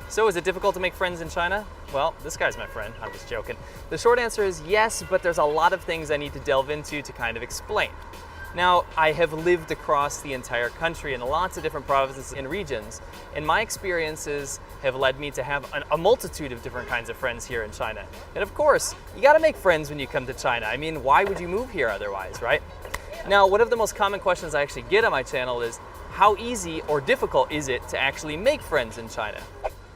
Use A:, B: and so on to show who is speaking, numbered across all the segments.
A: So is it difficult to make friends in China? Well, this guy's my friend, I'm just joking. The short answer is yes, but there's a lot of things I need to delve into to kind of explain. Now, I have lived across the entire country in lots of different provinces and regions, and my experiences have led me to have a multitude of different kinds of friends here in China. And of course, you gotta make friends when you come to China. I mean, why would you move here otherwise, right? Now, one of the most common questions I actually get on my channel is, how easy or difficult is it to actually make friends in China?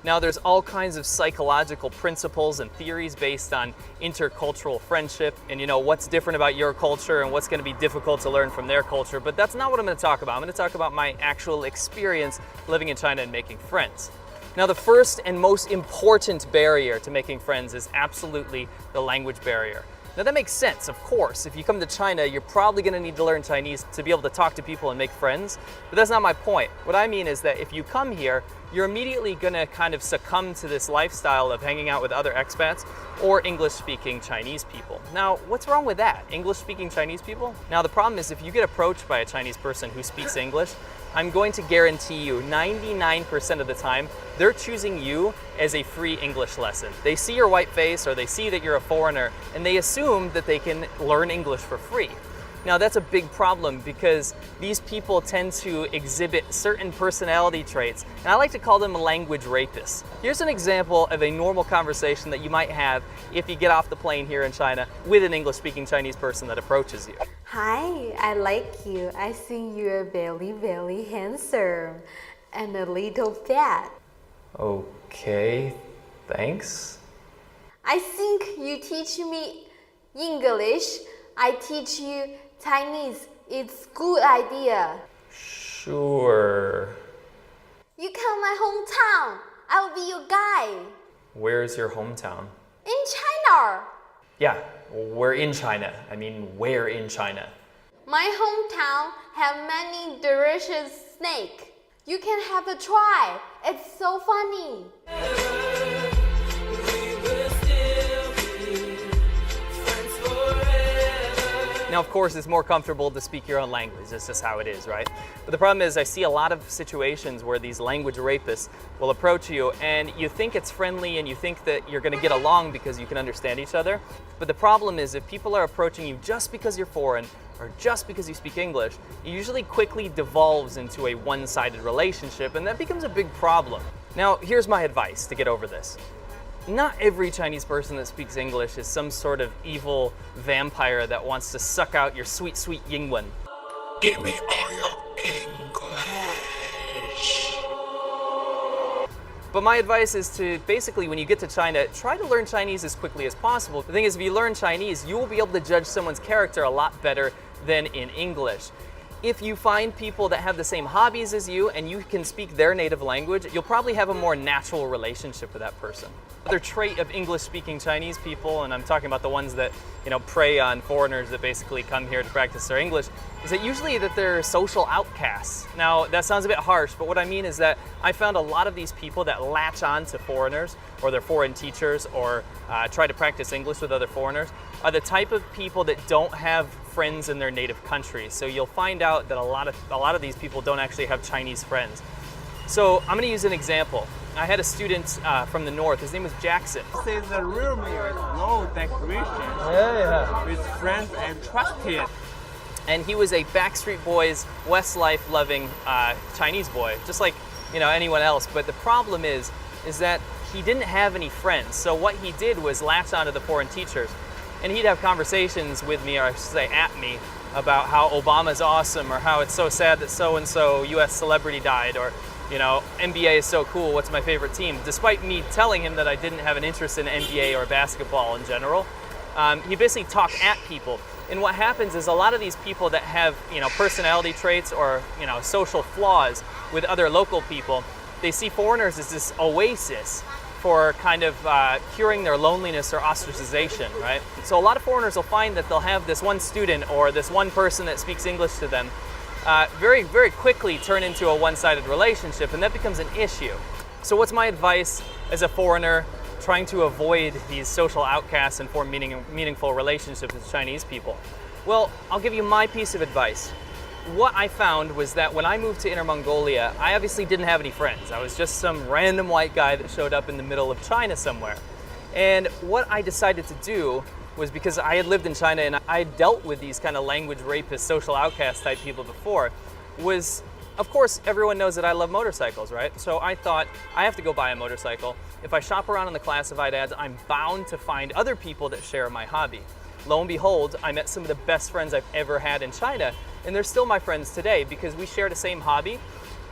A: Now, there's all kinds of psychological principles and theories based on intercultural friendship and, what's different about your culture and what's going to be difficult to learn from their culture, but that's not what I'm going to talk about. I'm going to talk about my actual experience living in China and making friends. Now, the first and most important barrier to making friends is absolutely the language barrier. Now that makes sense, of course. If you come to China, you're probably going to need to learn Chinese to be able to talk to people and make friends, but that's not my point. What I mean is that if you come here, you're immediately going to kind of succumb to this lifestyle of hanging out with other expats or English-speaking Chinese people. Now, what's wrong with that? English-speaking Chinese people? Now, the problem is if you get approached by a Chinese person who speaks English, I'm going to guarantee you 99% of the time, they're choosing you as a free English lesson. They see your white face or they see that you're a foreigner and they assume that they can learn English for free. Now that's a big problem because these people tend to exhibit certain personality traits, and I like to call them language rapists. Here's an example of a normal conversation that you might have if you get off the plane here in China with an English-speaking Chinese person that approaches you.
B: Hi, I like you. I think you're very, very handsome and a little fat.
A: Okay, thanks.
B: I think you teach me English. I teach you Chinese. It's good idea.
A: Sure.
B: You come my hometown. I'll be your guide.
A: Where's your hometown?
B: In China.
A: Yeah, we're in China. I mean, where in China?
B: My hometown have many delicious snakes. You can have a try. It's so funny.
A: Now, of course, it's more comfortable to speak your own language. That's just how it is, right? But the problem is I see a lot of situations where these language rapists will approach you and you think it's friendly and you think that you're going to get along because you can understand each other. But the problem is if people are approaching you just because you're foreign or just because you speak English, it usually quickly devolves into a one-sided relationship, and that becomes a big problem. Now, here's my advice to get over this. Not every Chinese person that speaks English is some sort of evil vampire that wants to suck out your sweet, sweet Yingwen.
C: Give me all your English.
A: But my advice is to basically, when you get to China, try to learn Chinese as quickly as possible. The thing is, if you learn Chinese, you will be able to judge someone's character a lot better than in English. If you find people that have the same hobbies as you and you can speak their native language, you'll probably have a more natural relationship with that person. Another trait of English-speaking Chinese people, and I'm talking about the ones that prey on foreigners that basically come here to practice their English, is that usually that they're social outcasts. Now, that sounds a bit harsh, but what I mean is that I found a lot of these people that latch on to foreigners or their foreign teachers or try to practice English with other foreigners are the type of people that don't have friends in their native country. So you'll find out that a lot of these people don't actually have Chinese friends. So I'm going to use an example. I had a student from the north. His name was Jackson.
D: This is the room with no decoration, with friends and trusted.
A: And he was a Backstreet Boys, Westlife loving Chinese boy, just like anyone else. But the problem is that he didn't have any friends. So what he did was latch onto the foreign teachers, and he'd have conversations with me, or I should say at me, about how Obama's awesome, or how it's so sad that so-and-so US celebrity died, or NBA is so cool, what's my favorite team? Despite me telling him that I didn't have an interest in NBA or basketball in general, he basically talked at people. And what happens is a lot of these people that have personality traits or social flaws with other local people, they see foreigners as this oasis for kind of curing their loneliness or ostracization, right? So a lot of foreigners will find that they'll have this one student or this one person that speaks English to them very, very quickly turn into a one-sided relationship, and that becomes an issue. So what's my advice as a foreigner trying to avoid these social outcasts and form meaningful relationships with Chinese people? Well, I'll give you my piece of advice. what I found was that when I moved to Inner Mongolia, I obviously didn't have any friends. I was just some random white guy that showed up in the middle of China somewhere. And what I decided to do was, because I had lived in China and I had dealt with these kind of language rapist, social outcast type people before, was, of course, everyone knows that I love motorcycles, right? So I thought, I have to go buy a motorcycle. If I shop around in the classified ads, I'm bound to find other people that share my hobby. Lo and behold, I met some of the best friends I've ever had in China, and they're still my friends today because we share the same hobby.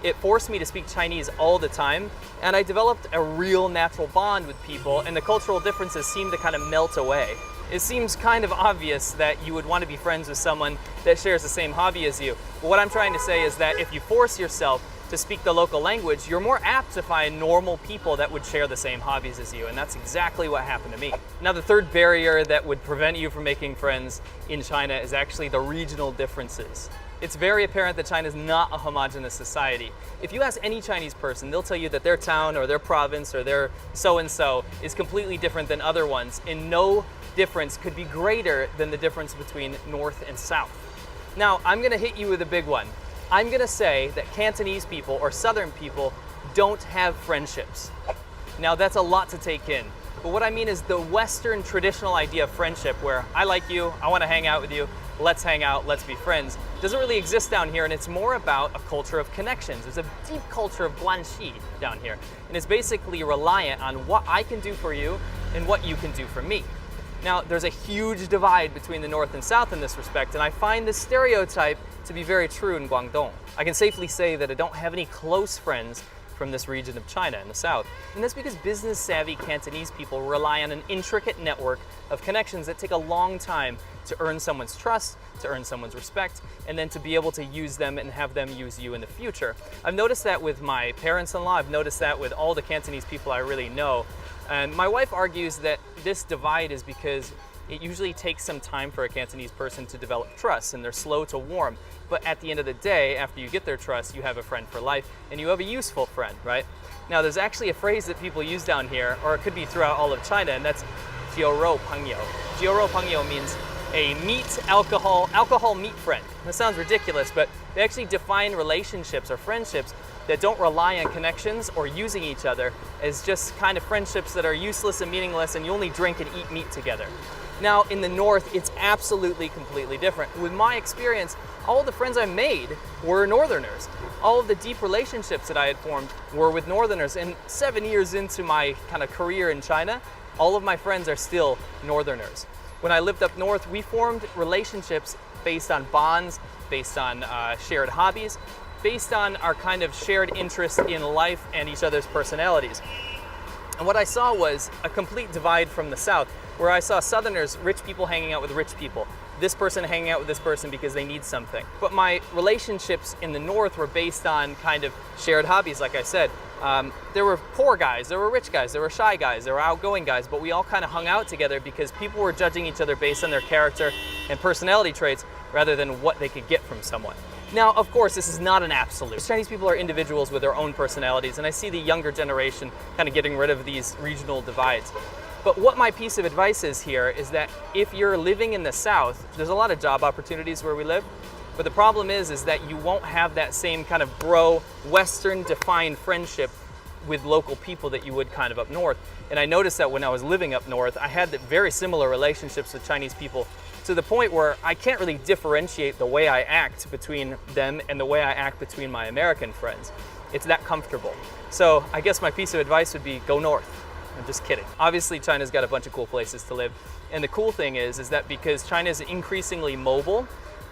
A: It forced me to speak Chinese all the time, and I developed a real natural bond with people, and the cultural differences seemed to kind of melt away. It seems kind of obvious that you would want to be friends with someone that shares the same hobby as you. But what I'm trying to say is that if you force yourself to speak the local language, you're more apt to find normal people that would share the same hobbies as you, and that's exactly what happened to me. Now, the third barrier that would prevent you from making friends in China is actually the regional differences. It's very apparent that China is not a homogenous society. If you ask any Chinese person, they'll tell you that their town or their province or their so-and-so is completely different than other ones, and no difference could be greater than the difference between North and South. Now, I'm gonna hit you with a big one. I'm gonna say that Cantonese people or Southern people don't have friendships. Now, that's a lot to take in. But what I mean is the Western traditional idea of friendship, where I like you, I wanna hang out with you, let's hang out, let's be friends, doesn't really exist down here, and it's more about a culture of connections. There's a deep culture of guanxi down here, and it's basically reliant on what I can do for you and what you can do for me. Now, there's a huge divide between the North and South in this respect, and I find this stereotype to be very true in Guangdong. I can safely say that I don't have any close friends from this region of China in the South. And that's because business-savvy Cantonese people rely on an intricate network of connections that take a long time to earn someone's trust, to earn someone's respect, and then to be able to use them and have them use you in the future. I've noticed that with my parents-in-law, I've noticed that with all the Cantonese people I really know. And my wife argues that this divide is because it usually takes some time for a Cantonese person to develop trust, and they're slow to warm. But at the end of the day, after you get their trust, you have a friend for life, and you have a useful friend, right? Now, there's actually a phrase that people use down here, or it could be throughout all of China, and that's jiu rou pengyo. Jiu rou pengyo means a meat, alcohol meat friend. That sounds ridiculous, but they actually define relationships or friendships that don't rely on connections or using each other as just kind of friendships that are useless and meaningless, and you only drink and eat meat together. Now, in the North, it's absolutely completely different. With my experience, all the friends I made were Northerners. All of the deep relationships that I had formed were with Northerners. And 7 years into my kind of career in China, all of my friends are still Northerners. When I lived up north, we formed relationships based on bonds, based on shared hobbies, based on our kind of shared interest in life and each other's personalities. And what I saw was a complete divide from the South, where I saw Southerners, rich people hanging out with rich people, this person hanging out with this person because they need something. But my relationships in the North were based on kind of shared hobbies, like I said. There were poor guys, there were rich guys, there were shy guys, there were outgoing guys, but we all kind of hung out together because people were judging each other based on their character and personality traits rather than what they could get from someone. Now, of course, this is not an absolute. Chinese people are individuals with their own personalities, and I see the younger generation kind of getting rid of these regional divides. But what my piece of advice is here is that if you're living in the South, there's a lot of job opportunities where we live, but the problem is that you won't have that same kind of bro, Western-defined friendship with local people that you would kind of up north. And I noticed that when I was living up north, I had very similar relationships with Chinese people, to the point where I can't really differentiate the way I act between them and the way I act between my American friends. It's that comfortable. So I guess my piece of advice would be go north. I'm just kidding. Obviously, China's got a bunch of cool places to live. And the cool thing is that because China is increasingly mobile,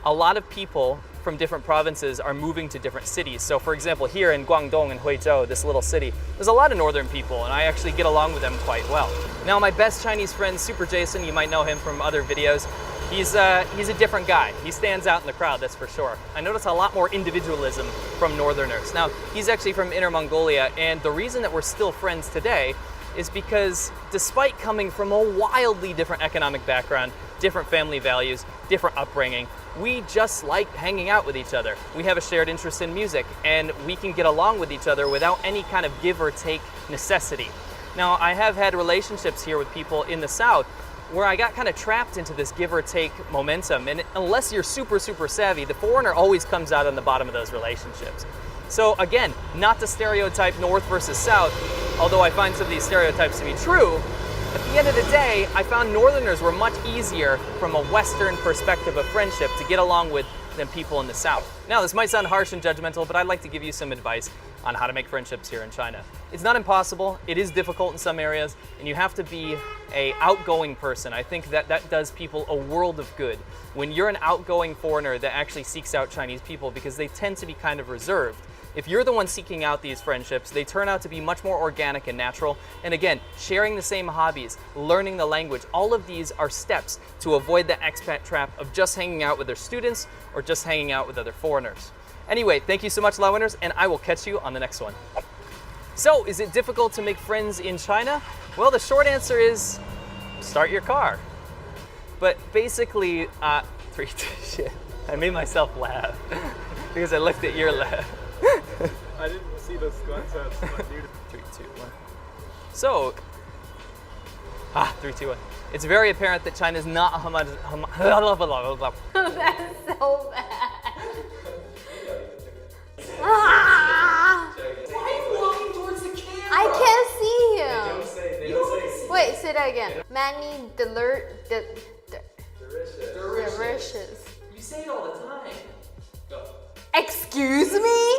A: a lot of people from different provinces are moving to different cities. So for example, here in Guangdong and Huizhou, this little city, there's a lot of northern people, and I actually get along with them quite well. Now, my best Chinese friend, Super Jason, you might know him from other videos. He's a different guy. He stands out in the crowd, that's for sure. I notice a lot more individualism from northerners. Now, he's actually from Inner Mongolia, and the reason that we're still friends today is because despite coming from a wildly different economic background, different family values, different upbringing, we just like hanging out with each other. We have a shared interest in music, and we can get along with each other without any kind of give or take necessity. Now, I have had relationships here with people in the South where I got kind of trapped into this give or take momentum. And unless you're super, super savvy, the foreigner always comes out on the bottom of those relationships. So again, not to stereotype North versus South, although I find some of these stereotypes to be true, at the end of the day, I found Northerners were much easier from a Western perspective of friendship to get along with than people in the South. Now, this might sound harsh and judgmental, but I'd like to give you some advice on how to make friendships here in China. It's not impossible, it is difficult in some areas, and you have to be an outgoing person. I think that does people a world of good. When you're an outgoing foreigner that actually seeks out Chinese people, because they tend to be kind of reserved, if you're the one seeking out these friendships, they turn out to be much more organic and natural. And again, sharing the same hobbies, learning the language, all of these are steps to avoid the expat trap of just hanging out with their students or just hanging out with other foreigners. Anyway, thank you so much, Law Winners, and I will catch you on the next one. So, is it difficult to make friends in China? Well, the short answer is start your car. But basically, shit, I made myself laugh because I looked at your laugh.
D: I didn't see those concepts.
A: 3, 2, 1. So, 3, 2, 1. It's very apparent that China is not a
B: That's so bad. I can't see him. Wait, say that again. Manny delicious.
A: You say it all the time.
B: Excuse me?